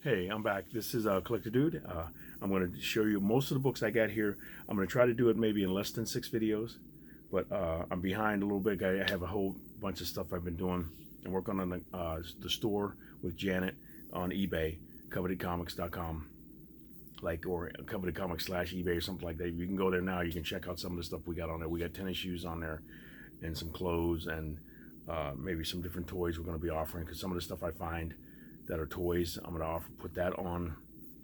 Hey, I'm back. This is Collector Dude. I'm going to show you most of the books I got here. I'm going to try to do it maybe in less than 6 videos, but I'm behind a little bit. I have a whole bunch of stuff I've been doing and working on the store with Janet on eBay, covetedcomics.com, or Coveted Comics /eBay or something like that. You can go there now. You can check out some of the stuff we got on there. We got tennis shoes on there and some clothes and maybe some different toys we're going to be offering, because some of the stuff I find that are toys, I'm going to put that on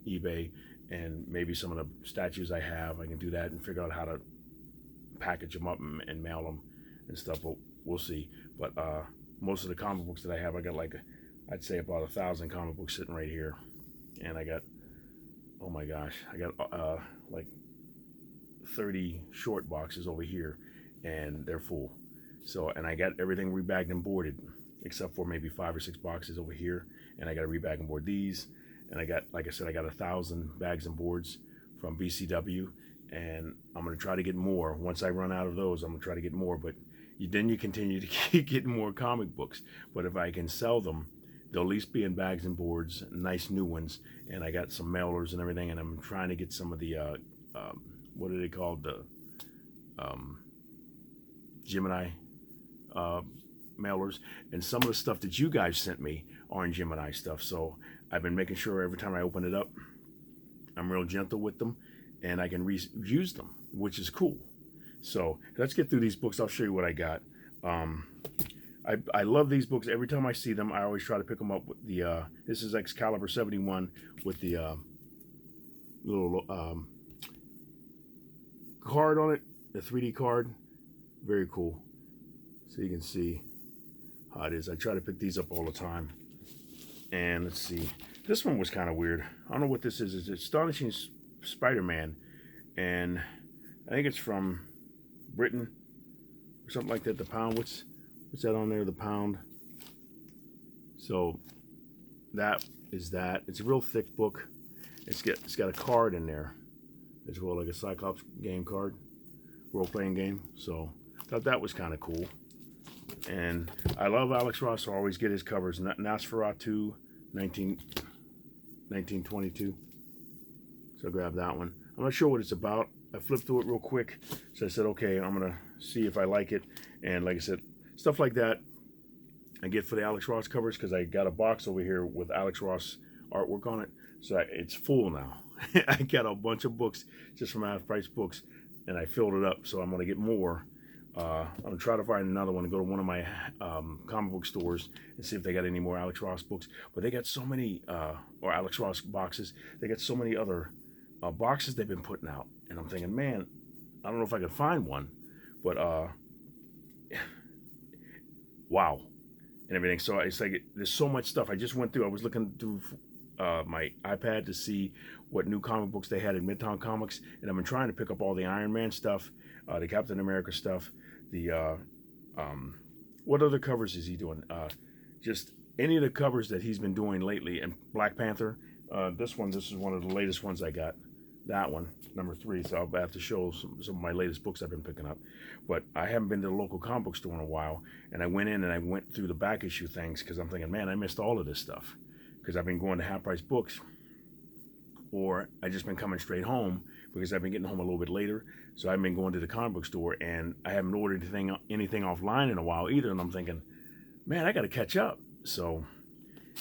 eBay, and maybe some of the statues I have, I can do that and figure out how to package them up and mail them and stuff, but we'll see. But most of the comic books that I have, I got I'd say about 1,000 comic books sitting right here, and I got, oh my gosh, I got like 30 short boxes over here, and they're full. So, and I got everything rebagged and boarded, except for maybe 5 or 6 boxes over here, and I got to rebag and board these. And I got, like I said, I got 1,000 bags and boards from BCW, and I'm going to try to get more. Once I run out of those, I'm going to try to get more, but then you continue to keep getting more comic books. But if I can sell them, they'll at least be in bags and boards, nice new ones, and I got some mailers and everything, and I'm trying to get some of the, what are they called, the Gemini mailers, and some of the stuff that you guys sent me are in Gemini stuff. So I've been making sure every time I open it up, I'm real gentle with them, and I can reuse them, which is cool. So let's get through these books. I'll show you what I got. I love these books. Every time I see them, I always try to pick them up with the, this is Excalibur 71 with the little card on it, the 3D card. Very cool. So you can see how it is. I try to pick these up all the time. And let's see. This one was kind of weird. I don't know what this is. It's Astonishing Spider-Man. And I think it's from Britain or something like that. The Pound. What's that on there? The Pound. So that is that. It's a real thick book. It's got a card in there as well, like a Cyclops game card, role-playing game. So I thought that was kind of cool. And I love Alex Ross, so I always get his covers. Nosferatu 1922. So I grabbed that one. I'm not sure what it's about. I flipped through it real quick, so I said, okay, I'm going to see if I like it. And like I said, stuff like that I get for the Alex Ross covers, because I got a box over here with Alex Ross artwork on it. So it's full now. I got a bunch of books just from Half Price Books, and I filled it up, so I'm going to get more. I'm going to try to find another one and go to one of my comic book stores and see if they got any more Alex Ross books. But they got so many, or Alex Ross boxes, they got so many other boxes they've been putting out. And I'm thinking, man, I don't know if I can find one, but wow, and everything. So it's like, there's so much stuff. I just went through, I was looking through my iPad to see what new comic books they had in Midtown Comics, and I've been trying to pick up all the Iron Man stuff, the Captain America stuff, the what other covers is he doing? Just any of the covers that he's been doing lately. And Black Panther, this is one of the latest ones I got. That one, number 3. So I'll have to show some of my latest books I've been picking up. But I haven't been to the local comic book store in a while, and I went in and I went through the back issue things, because I'm thinking, man, I missed all of this stuff, because I've been going to Half Price Books, or I just been coming straight home, because I've been getting home a little bit later. So I've been going to the comic book store, and I haven't ordered anything offline in a while either. And I'm thinking, man, I got to catch up. So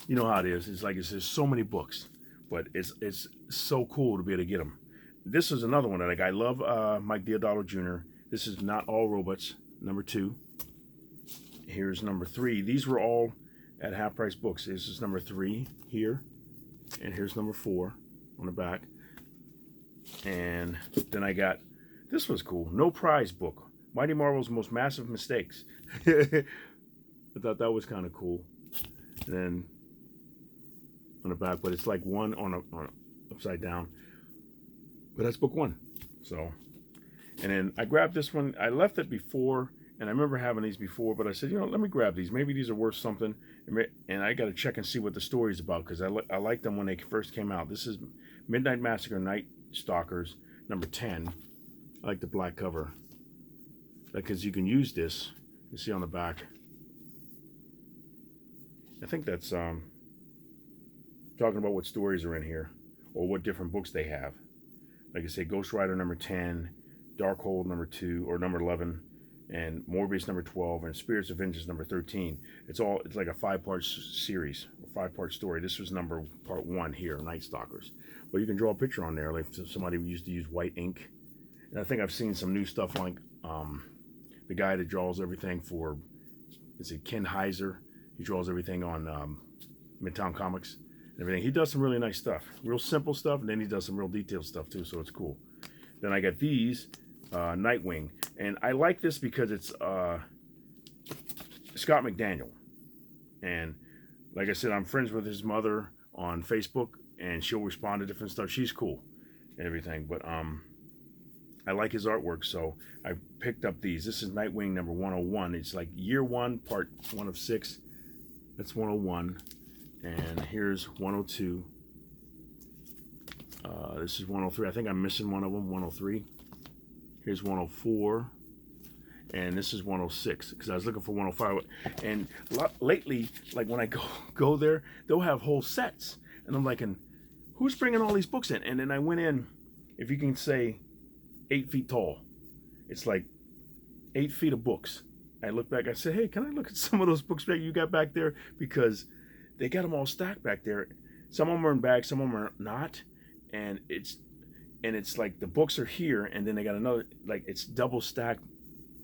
you know how it is. It's like, there's so many books, but it's so cool to be able to get them. This is another one that I love. Mike Deodato Jr. This is Not All Robots, number 2. Here's number 3. These were all at Half Price Books. This is number 3 here, and here's number 4 on the back. And then I got, this was cool, No Prize book, Mighty Marvel's Most Massive Mistakes. I thought that was kind of cool. And then on the back, but it's like one on upside down. But that's book 1. So, and then I grabbed this one. I left it before, and I remember having these before, but I said, let me grab these. Maybe these are worth something. And I got to check and see what the story is about, because I liked them when they first came out. This is Midnight Massacre Night Stalkers, number 10. I like the black cover, because you can use this. You see on the back. I think that's talking about what stories are in here or what different books they have. Like I say, Ghost Rider number 10, Darkhold number 2 or number 11, and Morbius number 12, and Spirits of Vengeance number 13. It's like a 5-part series, a 5-part story. This was part 1 here, Night Stalkers. But you can draw a picture on there, like somebody who used to use white ink. And I think I've seen some new stuff like the guy that draws everything for, is it Ken Heiser? He draws everything on Midtown Comics and everything. He does some really nice stuff, real simple stuff, and then he does some real detailed stuff too, so it's cool. Then I got these, Nightwing, and I like this because it's Scott McDaniel. And like I said, I'm friends with his mother on Facebook, and she'll respond to different stuff. She's cool and everything, but I like his artwork, so I picked up these. This is Nightwing number 101. It's like year 1, part 1 of 6. That's 101. And here's 102. This is 103. I think I'm missing one of them, 103. Here's 104. And this is 106, because I was looking for 105. And lately, like when I go there, they'll have whole sets. And I'm like, who's bringing all these books in? And then I went in, if you can say, 8 feet tall. It's like 8 feet of books. I look back, I said, hey, can I look at some of those books that you got back there? Because they got them all stacked back there. Some of them are in bags, some of them are not. And it's like the books are here, and then they got another, like it's double stacked,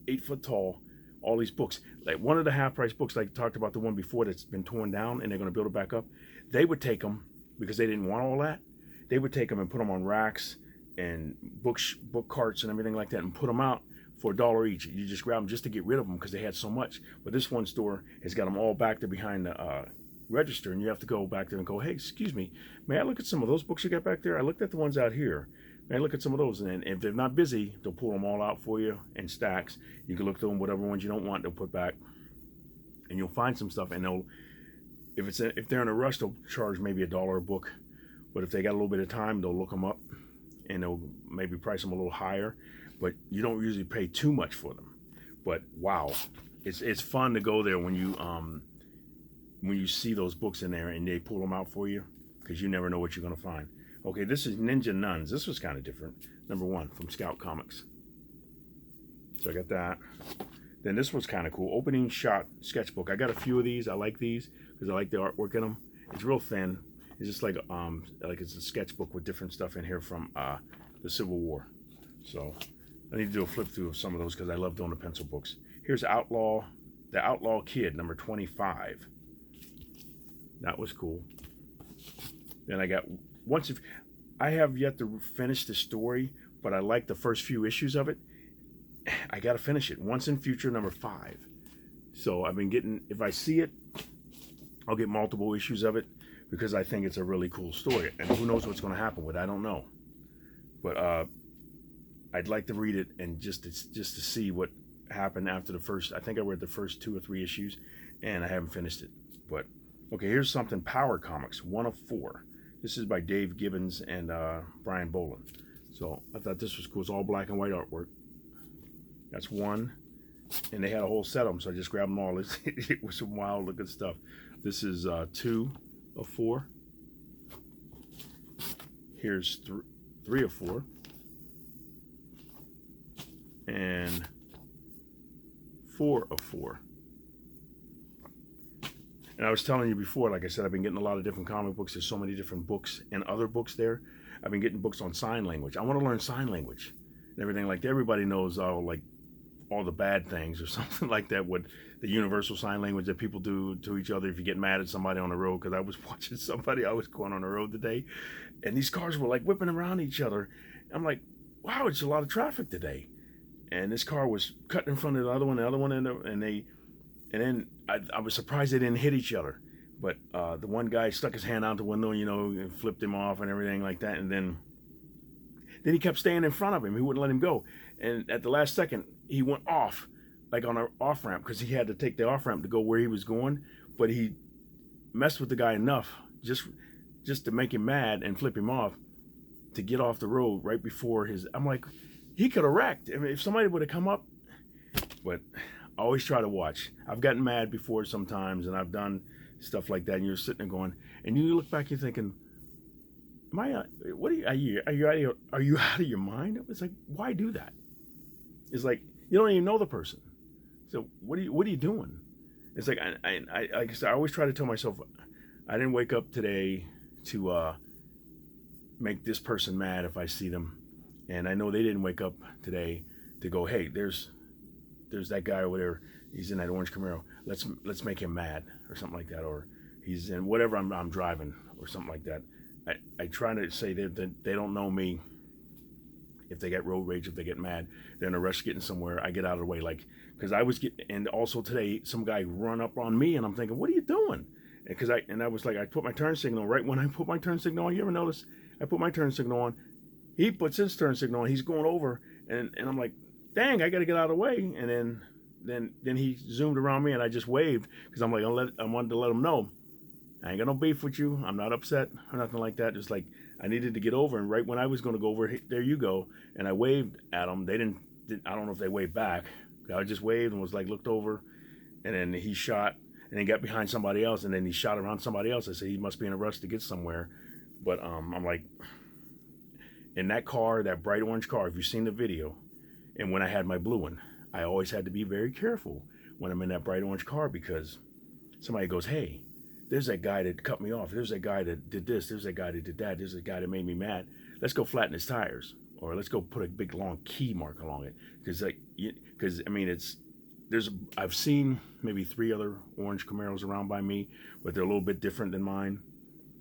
8 foot tall, all these books. Like one of the half-price books, like talked about the one before that's been torn down and they're going to build it back up. They would take them, because they didn't want all that, they would take them and put them on racks and book carts and everything like that, and put them out for $1 each. You just grab them just to get rid of them because they had so much. But this one store has got them all back there behind the register, and you have to go back there and go, hey, excuse me, may I look at some of those books you got back there? I looked at the ones out here. May I look at some of those? And if they're not busy, they'll pull them all out for you in stacks. You can look through them, whatever ones you don't want, they'll put back, and you'll find some stuff. And they'll, if they're in a rush, they'll charge maybe $1 a book. But if they got a little bit of time, they'll look them up, and they'll maybe price them a little higher, but you don't usually pay too much for them. But wow, it's fun to go there when you see those books in there and they pull them out for you, because you never know what you're going to find. Okay, this is Ninja Nuns. This was kind of different. Number 1 from Scout Comics. So I got that. Then this was kind of cool. Opening Shot sketchbook. I got a few of these. I like these because I like the artwork in them. It's real thin. It's just like it's a sketchbook with different stuff in here from the Civil War. So I need to do a flip through of some of those because I love doing the pencil books. Here's the Outlaw Kid, number 25. That was cool. Then I got I have yet to finish the story, but I like the first few issues of it. I got to finish it. Once in Future, number 5. So I've been getting, if I see it, I'll get multiple issues of it, because I think it's a really cool story. And who knows what's going to happen with it, I don't know. But I'd like to read it and just to see what happened after the first, I think I read the first 2 or 3 issues, and I haven't finished it. But, okay, here's something, Power Comics, 1 of 4. This is by Dave Gibbons and Brian Boland. So I thought this was cool. It's all black and white artwork. That's 1. And they had a whole set of them, so I just grabbed them all. It was some wild looking stuff. This is 2 of 4. Here's 3 of 4. And 4 of 4. And I was telling you before, like I said, I've been getting a lot of different comic books. There's so many different books and other books there. I've been getting books on sign language. I want to learn sign language and everything like that. Everybody knows like all the bad things or something like that with the universal sign language that people do to each other if you get mad at somebody on the road. Because I was watching somebody, I was going on the road today, and these cars were like whipping around each other. I'm like, wow, it's a lot of traffic today. And this car was cutting in front of the other one, and then I was surprised they didn't hit each other. But the one guy stuck his hand out the window, and flipped him off and everything like that. And then he kept staying in front of him. He wouldn't let him go. And at the last second, he went off, like on an off-ramp, because he had to take the off-ramp to go where he was going. But he messed with the guy enough just to make him mad and flip him off to get off the road right before his... I'm like, he could have wrecked. I mean, if somebody would have come up... But I always try to watch. I've gotten mad before sometimes, and I've done stuff like that, and you're sitting there going, and you look back, you're thinking, am I? What are you out of your mind? It's like, why do that? It's like you don't even know the person. So what are you doing? It's like like I said, I always try to tell myself, I didn't wake up today to make this person mad if I see them, and I know they didn't wake up today to go, hey, there's that guy over there. He's in that orange Camaro. Let's make him mad or something like that, or he's in whatever I'm driving or something like that. I try to say that they don't know me. If they get road rage, if they get mad, they're in a rush getting somewhere. I get out of the way, like, because I was getting, and also today some guy run up on me, and I'm thinking, what are you doing? Because I was like, I put my turn signal right when I put my turn signal on. You ever notice? I put my turn signal on. He puts his turn signal on. He's going over, and I'm like, dang, I got to get out of the way. And then he zoomed around me, and I just waved because I'm like, I wanted to let him know I ain't got no beef with you. I'm not upset or nothing like that. Just like I needed to get over, and right when I was going to go over, there you go. And I waved at them. They didn't. I don't know if they waved back. I just waved and was like looked over, and then he shot, and then got behind somebody else, and then he shot around somebody else. I said he must be in a rush to get somewhere, but I'm like, in that car, that bright orange car. If you've seen the video, and when I had my blue one, I always had to be very careful when I'm in that bright orange car because somebody goes, hey, there's that guy that cut me off. There's that guy that did this. There's that guy that did that. There's that guy that made me mad. Let's go flatten his tires, or let's go put a big long key mark along it. Because I mean, I've seen maybe 3 other orange Camaros around by me, but they're a little bit different than mine.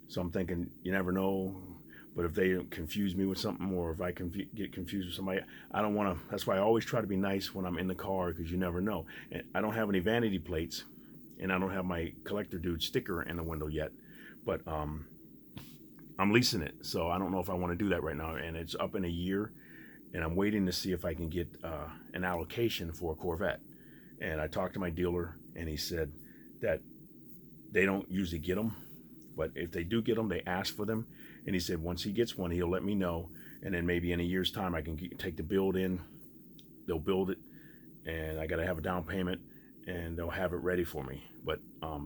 So I'm thinking, you never know. But if they confuse me with something, or if I get confused with somebody, I don't want to. That's why I always try to be nice when I'm in the car, because you never know. And I don't have any vanity plates. And I don't have my collector dude sticker in the window yet, but I'm leasing it, so I don't know if I want to do that right now. And it's up in a year, and I'm waiting to see if I can get an allocation for a Corvette. And I talked to my dealer, and he said that they don't usually get them, but if they do get them, they ask for them. And he said once he gets one, he'll let me know, and then maybe in a year's time I can take the build in. They'll build it, and I got to have a down payment, and they'll have it ready for me. But a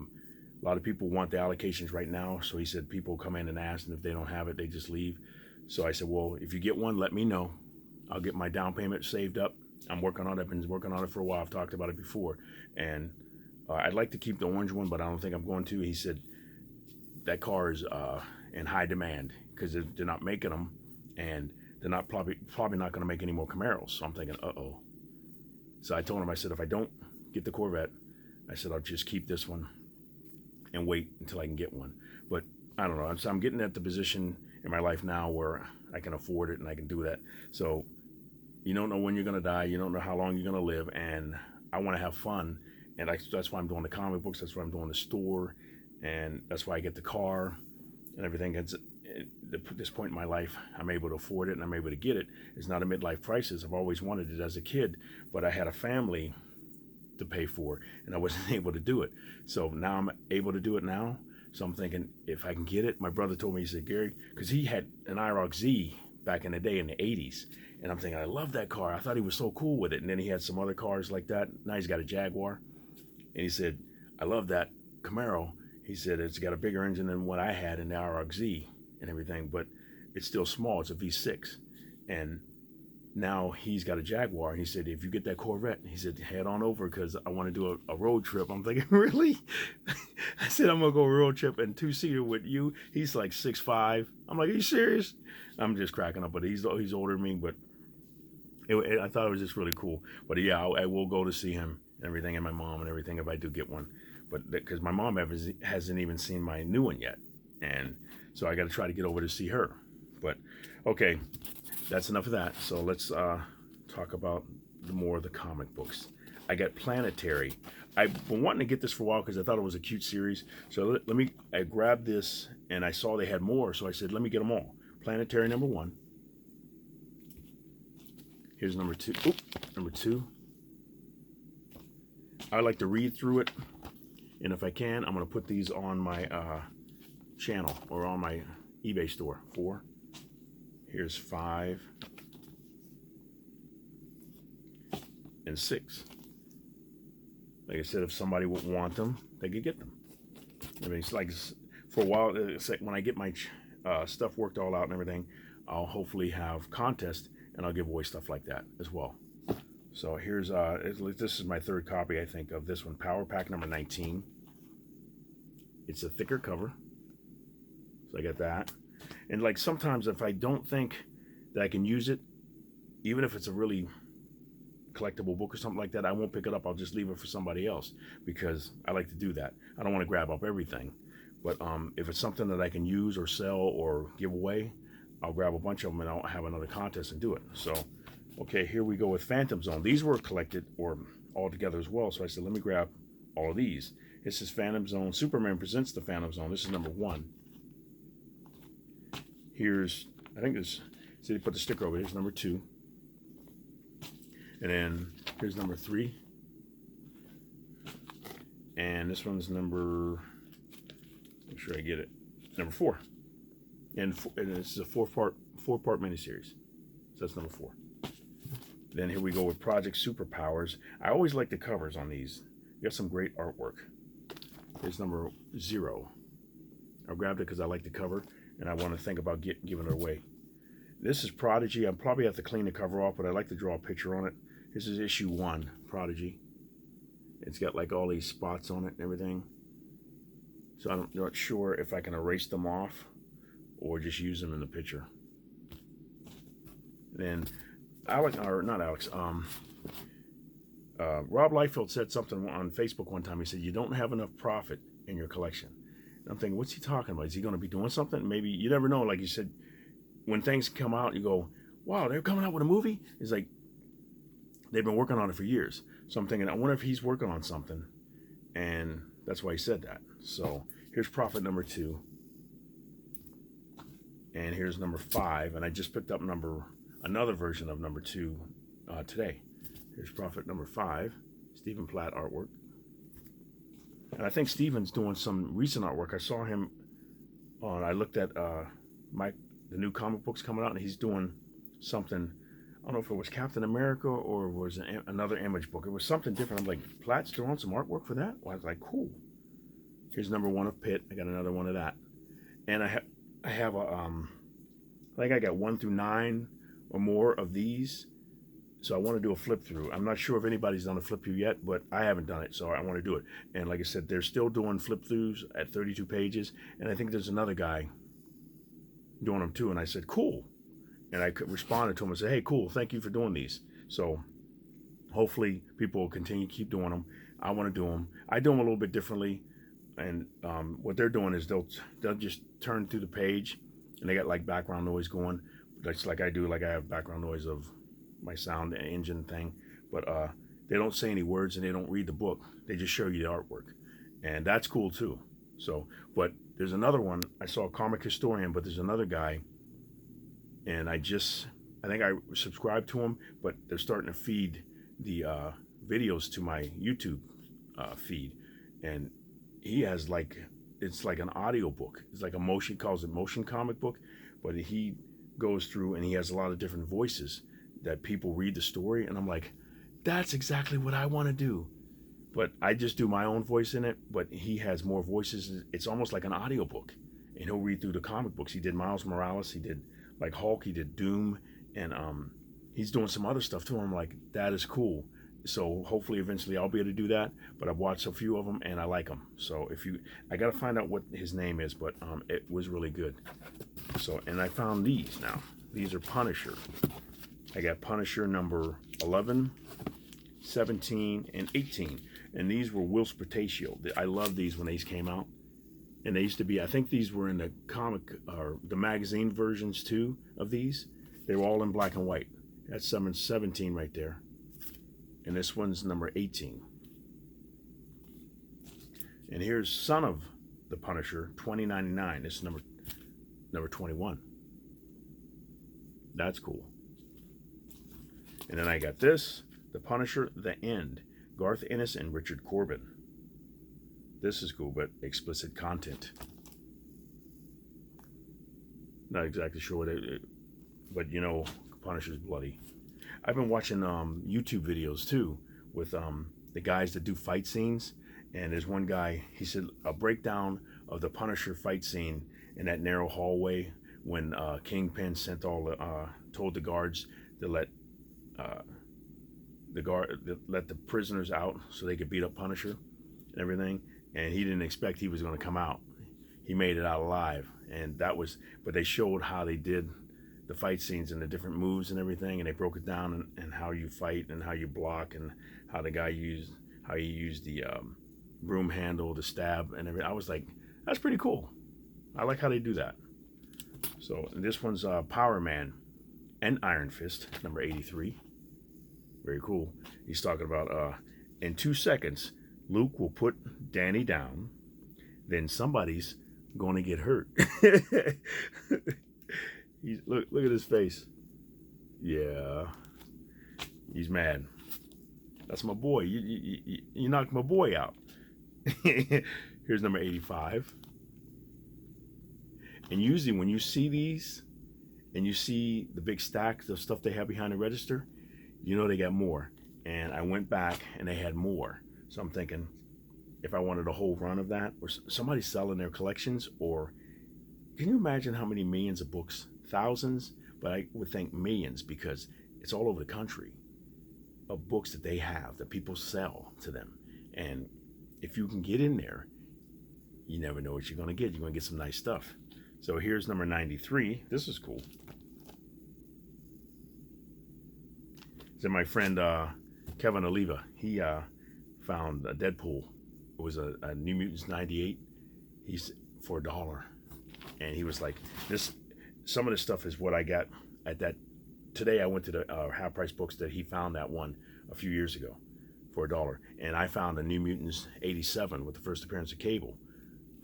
lot of people want the allocations right now, so he said people come in and ask, and if they don't have it, they just leave. So I said, well, if you get one, let me know. I'll get my down payment saved up. I'm working on it. I've been working on it for a while. I've talked about it before, and I'd like to keep the orange one, but I don't think I'm going to. He said that car is in high demand because they're not making them, and they're not probably not going to make any more Camaros. So I'm thinking, uh-oh. So I told him, I said, if I don't get the Corvette, I said I'll just keep this one and wait until I can get one. But I don't know. So I'm getting at the position in my life now where I can afford it and I can do that. So you don't know when you're going to die. You don't know how long you're going to live. And I want to have fun. And that's why I'm doing the comic books. That's why I'm doing the store. And that's why I get the car and everything. At this point in my life, I'm able to afford it and I'm able to get it. It's not a midlife crisis. I've always wanted it as a kid, but I had a family to pay for, and I wasn't able to do it. So now I'm able to do it now. So I'm thinking, if I can get it, my brother told me, he said, Gary, because he had an IROC Z back in the day in the 80s. And I'm thinking, I love that car. I thought he was so cool with it. And then he had some other cars like that. Now he's got a Jaguar. And he said, I love that Camaro. He said, it's got a bigger engine than what I had in the IROC Z and everything, but it's still small. It's a V6. And now he's got a Jaguar, and he said, if you get that Corvette, he said, head on over because I want to do a road trip. I'm thinking, really? I said, I'm going to go road trip and 2-seater with you. He's like 6'5". I'm like, are you serious? I'm just cracking up, but he's older than me, but I thought it was just really cool. But yeah, I will go to see him and everything, and my mom and everything if I do get one. But because my mom hasn't even seen my new one yet, and so I got to try to get over to see her. But okay, that's enough of that. So let's talk about more of the comic books. I got Planetary. I've been wanting to get this for a while because I thought it was a cute series. So I grabbed this and I saw they had more, so I said, let me get them all. Planetary number 1. Here's number 2. Oop, number 2. I like to read through it, and if I can, I'm going to put these on my channel or on my eBay store. 4. Here's 5 and 6. Like I said, if somebody would want them, they could get them. I mean, it's like for a while, it's like when I get my stuff worked all out and everything, I'll hopefully have contests and I'll give away stuff like that as well. So here's this is my third copy, I think, of this one, Power Pack number 19. It's a thicker cover, so I got that. And like sometimes if I don't think that I can use it, even if it's a really collectible book or something like that, I won't pick it up. I'll just leave it for somebody else because I like to do that. I don't want to grab up everything, but if it's something that I can use or sell or give away, I'll grab a bunch of them and I'll have another contest and do it. So, okay, here we go with Phantom Zone. These were collected or all together as well. So I said, let me grab all of these. This is Phantom Zone. Superman Presents the Phantom Zone. This is number 1. Here's, I think this, see, they put the sticker over. Here's number 2. And then here's number 3. And this one's number, make sure I get it, number 4. And this is a four-part miniseries. So that's number 4. Then here we go with Project Superpowers. I always like the covers on these. You got some great artwork. Here's number 0. I grabbed it because I like the cover and I want to think about giving it away. This is Prodigy. I'll probably have to clean the cover off, but I like to draw a picture on it. This is issue 1, Prodigy. It's got like all these spots on it and everything. So I'm not sure if I can erase them off or just use them in the picture. Then Alex, or not Alex, Rob Liefeld said something on Facebook one time. He said, you don't have enough profit in your collection. And I'm thinking, what's he talking about? Is he going to be doing something? Maybe, you never know. Like you said, when things come out, you go, wow, they're coming out with a movie? It's like, they've been working on it for years. So I'm thinking, I wonder if he's working on something. And that's why he said that. So here's profit number 2. And here's number 5. And I just picked up another version of number 2 today. Here's profit number 5. Stephen Platt artwork. And I think Stephen's doing some recent artwork. I saw him I looked at the new comic books coming out, and he's doing something. I don't know if it was Captain America or it was another Image book. It was something different. I'm like, Platt's doing some artwork for that? Well, I was like, cool. Here's number 1 of Pitt. I got another one of that. And I have a, I think I got 1 through 9 or more of these. So I want to do a flip through. I'm not sure if anybody's done a flip through yet, but I haven't done it, so I want to do it. And like I said, they're still doing flip throughs at 32 pages. And I think there's another guy doing them too. And I said, cool. And I responded to him and said, hey, cool, thank you for doing these. So hopefully people will continue to keep doing them. I want to do them. I do them a little bit differently. And what they're doing is they'll just turn through the page and they got like background noise going. That's like I do, like I have background noise of my sound engine thing. But they don't say any words and they don't read the book. They just show you the artwork. And that's cool too. So, but there's another one. I saw a comic historian, but there's another guy. And I think I subscribed to him, but they're starting to feed the videos to my YouTube feed. And he has like, it's like an audio book. It's like he calls it motion comic book, but he goes through and he has a lot of different voices that people read the story. And I'm like, that's exactly what I want to do. But I just do my own voice in it, but he has more voices. It's almost like an audio book. And he'll read through the comic books. He did Miles Morales. He did like Hulk, he did Doom, and he's doing some other stuff too. I'm like, that is cool. So hopefully eventually I'll be able to do that, but I've watched a few of them and I like them. So I got to find out what his name is, but it was really good. So, and I found these now. These are Punisher. I got Punisher number 11, 17, and 18. And these were Will Spurtatio. I love these when these came out. And they used to be, I think these were in the comic, or the magazine versions too of these. They were all in black and white. That's number 17 right there. And this one's number 18. And here's Son of the Punisher, 2099. This is number 21. That's cool. And then I got this, The Punisher, The End. Garth Ennis and Richard Corbin. This is cool, but explicit content. Not exactly sure what but you know, Punisher's bloody. I've been watching YouTube videos too with the guys that do fight scenes, And there's one guy, he said, a breakdown of the Punisher fight scene in that narrow hallway when Kingpin told the guards to let the prisoners out so they could beat up Punisher and everything. And he didn't expect he was going to come out. He made it out alive. And that was, but they showed how they did the fight scenes and the different moves and everything, and they broke it down and how you fight and how you block and how the guy he used the broom handle, the stab, and everything. I was like, that's pretty cool. I like how they do that. So this one's Power Man and Iron Fist, number 83. Very cool. He's talking about in 2 seconds, Luke will put Danny down, then somebody's going to get hurt. Look at his face. Yeah, he's mad. That's my boy. You knocked my boy out. Here's number 85. And usually when you see these and you see the big stacks of stuff they have behind the register, you know they got more. And I went back and they had more. So I'm thinking, if I wanted a whole run of that, or somebody selling their collections, or can you imagine how many millions of books? Thousands, but I would think millions, because it's all over the country of books that they have that people sell to them. And if you can get in there, you never know what you're going to get. You're going to get some nice stuff. So here's number 93. This is cool. So my friend Kevin Oliva, he found a Deadpool. It was a New Mutants 98. He's for $1, and he was like, this. Some of this stuff is what I got at that. Today I went to the half price books that he found that one a few years ago for $1, and I found a New Mutants 87 with the first appearance of Cable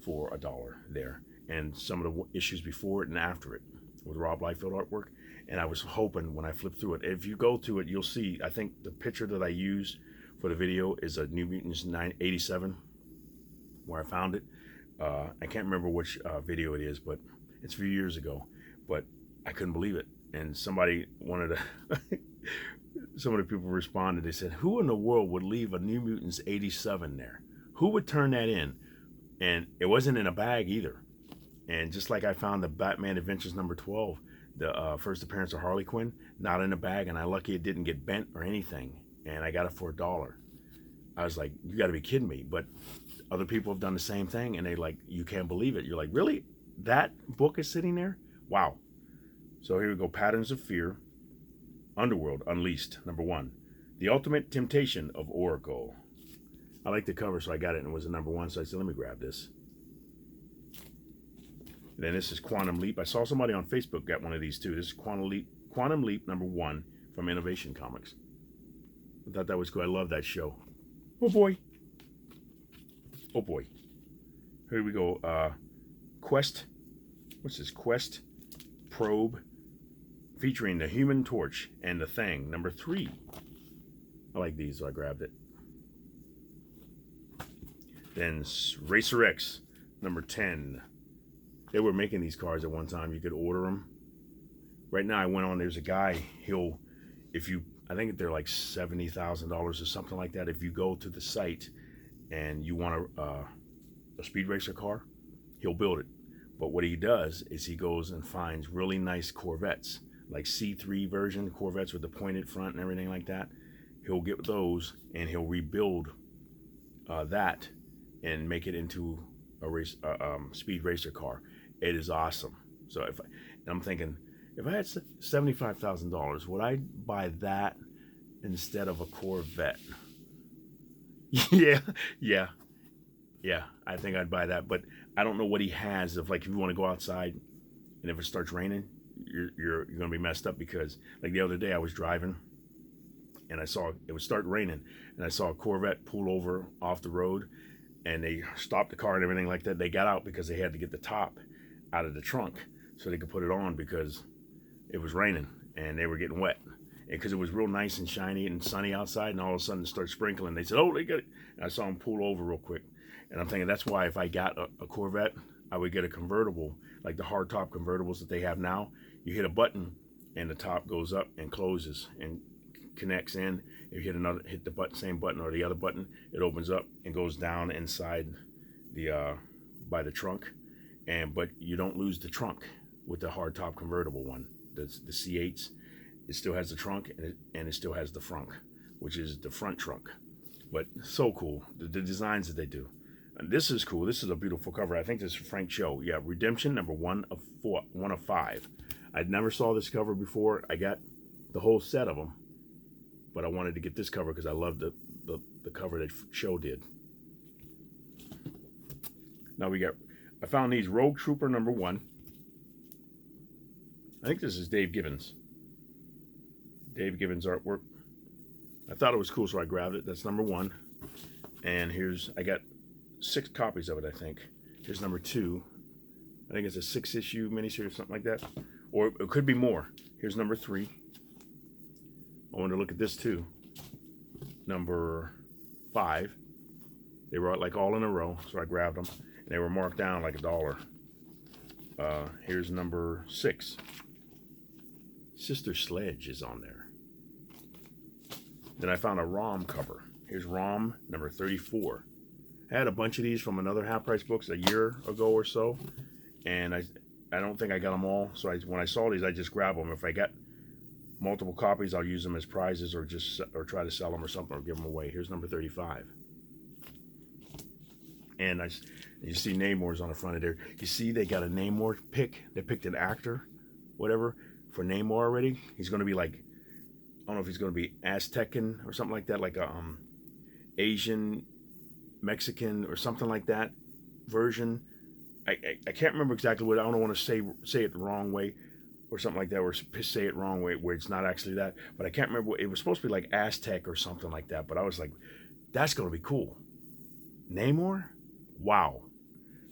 for $1 there, and some of the issues before it and after it with Rob Liefeld artwork. And I was hoping when I flip through it, if you go to it, you'll see. I think the picture that I used for the video is a New Mutants 87 where I found it. I can't remember which video it is, but it's a few years ago. But I couldn't believe it. And somebody wanted to, some of the people responded. They said, who in the world would leave a New Mutants 87 there? Who would turn that in? And it wasn't in a bag either. And just like I found the Batman Adventures number 12, the first appearance of Harley Quinn, not in a bag. And I'm lucky it didn't get bent or anything. And I got it for $1. I was like, you got to be kidding me. But other people have done the same thing. And they like, you can't believe it. You're like, really? That book is sitting there? Wow. So here we go. Patterns of Fear. Underworld Unleashed, number 1. The Ultimate Temptation of Oracle. I like the cover, so I got it, and it was a number 1. So I said, let me grab this. And then this is Quantum Leap. I saw somebody on Facebook got one of these too. This is Quantum Leap number 1 from Innovation Comics. I thought that was cool. I love that show. Oh boy. Oh boy. Here we go. Quest. What's this? Quest Probe, featuring the Human Torch and the Thing, number 3. I like these, so I grabbed it. Then Racer X, number 10. They were making these cards at one time. You could order them. Right now, I went on. There's a guy. I think they're like $70,000 or something like that. If you go to the site and you want a speed racer car, he'll build it. But what he does is he goes and finds really nice Corvettes, like C3 version Corvettes with the pointed front and everything like that. He'll get those and he'll rebuild that and make it into a speed racer car. It is awesome. So I'm thinking, if I had $75,000, would I buy that instead of a Corvette? Yeah. I think I'd buy that, but I don't know what he has. If you want to go outside, and if it starts raining, you're gonna be messed up, because like the other day I was driving, and I saw it was start raining, and I saw a Corvette pull over off the road, and they stopped the car and everything like that. They got out because they had to get the top out of the trunk so they could put it on, because it was raining and they were getting wet. Because it was real nice and shiny and sunny outside, and all of a sudden it started sprinkling. They said, oh, they got it. And I saw them pull over real quick. And I'm thinking that's why if I got a Corvette, I would get a convertible, like the hardtop convertibles that they have now. You hit a button and the top goes up and closes and connects in. If you hit the button, same button or the other button, it opens up and goes down inside the by the trunk. But you don't lose the trunk with the hardtop convertible one. The C8s, it still has the trunk and it still has the frunk, which is the front trunk. But so cool, the designs that they do. And this is cool. This is a beautiful cover. I think this is Frank Cho. Yeah, Redemption number 1 of 5. I never saw this cover before. I got the whole set of them, but I wanted to get this cover because I loved the cover that Cho did. Now I found these Rogue Trooper number 1. I think this is Dave Gibbons. Dave Gibbons artwork. I thought it was cool, so I grabbed it. That's number 1. And I got 6 copies of it, I think. Here's number 2. I think it's a 6-issue miniseries, something like that. Or it could be more. Here's number 3. I wanted to look at this too. Number 5. They were like all in a row, so I grabbed them. And they were marked down like $1. Here's number 6. Sister Sledge is on there. Then I found a ROM cover. Here's ROM number 34. I had a bunch of these from another Half Price Books a year ago or so, and I don't think I got them all. So when I saw these, I just grabbed them. If I got multiple copies, I'll use them as prizes or try to sell them or something or give them away. Here's number 35. And you see Namor's on the front of there. You see they got a Namor pick. They picked an actor, whatever, for Namor already. He's going to be like, I don't know if he's going to be Aztecan or something like that, like a Asian, Mexican or something like that version. I can't remember exactly what. I don't want to say it the wrong way or something like that, or say it wrong way where it's not actually that. But I can't remember. It was supposed to be like Aztec or something like that. But I was like, that's going to be cool. Namor? Wow.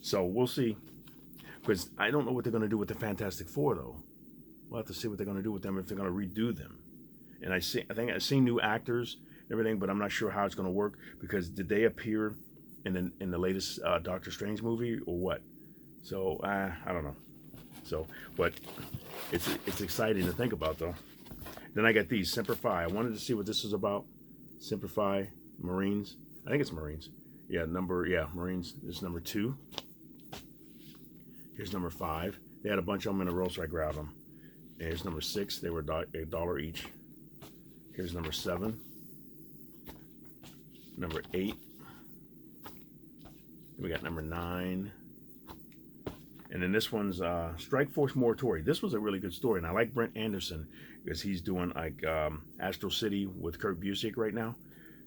So we'll see. Because I don't know what they're going to do with the Fantastic Four, though. We'll have to see what they're going to do with them, if they're going to redo them. And I think I've seen new actors and everything, but I'm not sure how it's going to work, because did they appear in the latest Doctor Strange movie or what? So I don't know. So, but it's exciting to think about, though. Then I got these Semper Fi. I wanted to see what this is about. Semper Fi Marines. I think it's Marines. Yeah, Marines. This is number 2. Here's number 5. They had a bunch of them in a row, so I grabbed them. And here's number 6. They were $1 each. Here's number 7. Number 8. We got number 9. And then this one's Strike Force Moratori. This was a really good story, and I like Brent Anderson because he's doing like Astro City with Kurt Busiek right now.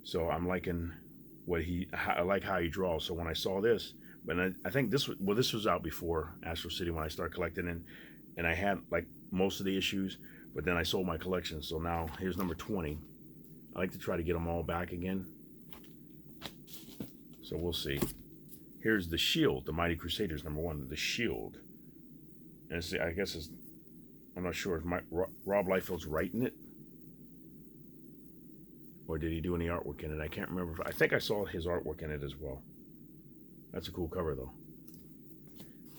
So I'm liking I like how he draws. So when I saw this, but I think this was out before Astro City when I started collecting, and I had like most of the issues, but then I sold my collection. So now here's number 20. I like to try to get them all back again. So we'll see. Here's The Shield, The Mighty Crusaders, number 1, The Shield. And I guess I'm not sure if Rob Liefeld's writing it, or did he do any artwork in it? I can't remember. I think I saw his artwork in it as well. That's a cool cover, though.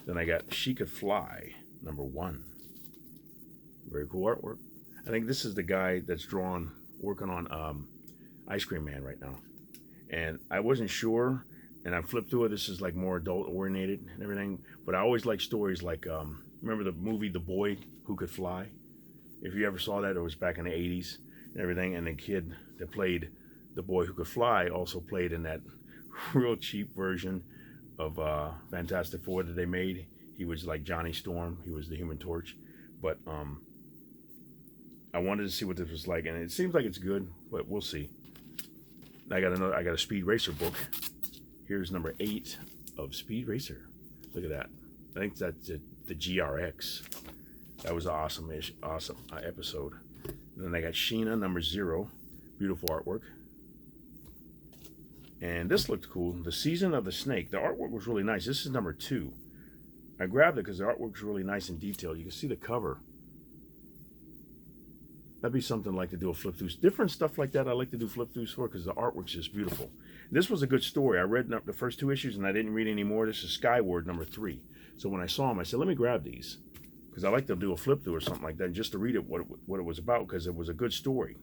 Then I got She Could Fly, number 1. Very cool artwork. I think this is the guy that's working on Ice Cream Man right now. And I wasn't sure, and I flipped through it. This is like more adult oriented and everything. But I always like stories like, remember the movie The Boy Who Could Fly? If you ever saw that, it was back in the 80s and everything. And the kid that played The Boy Who Could Fly also played in that real cheap version of Fantastic Four that they made. He was like Johnny Storm. He was the Human Torch. But I wanted to see what this was like, and it seems like it's good, but we'll see. I got a Speed Racer book. Here's number 8 of Speed Racer. Look at that. I think that's the GRX. That was an awesome episode. And then I got Sheena number 0. Beautiful artwork. And this looked cool. The Season of the Snake. The artwork was really nice. This is number 2. I grabbed it because the artwork was really nice and detailed. You can see the cover. That'd be something I like to do a flip through. Different stuff like that I like to do flip throughs for, because the artwork's just beautiful. This was a good story. I read the first 2 issues and I didn't read any more. This is Skyward number 3. So when I saw them, I said, let me grab these, because I like to do a flip through or something like that, just to read it, what it was about, because it was a good story.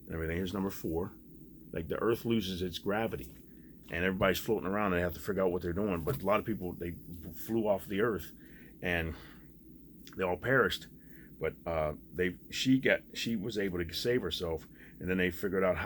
and everything. Here's number 4. Like the Earth loses its gravity, and everybody's floating around, and they have to figure out what they're doing. But a lot of people, they flew off the Earth, and they all perished. But she was able to save herself, and then they figured out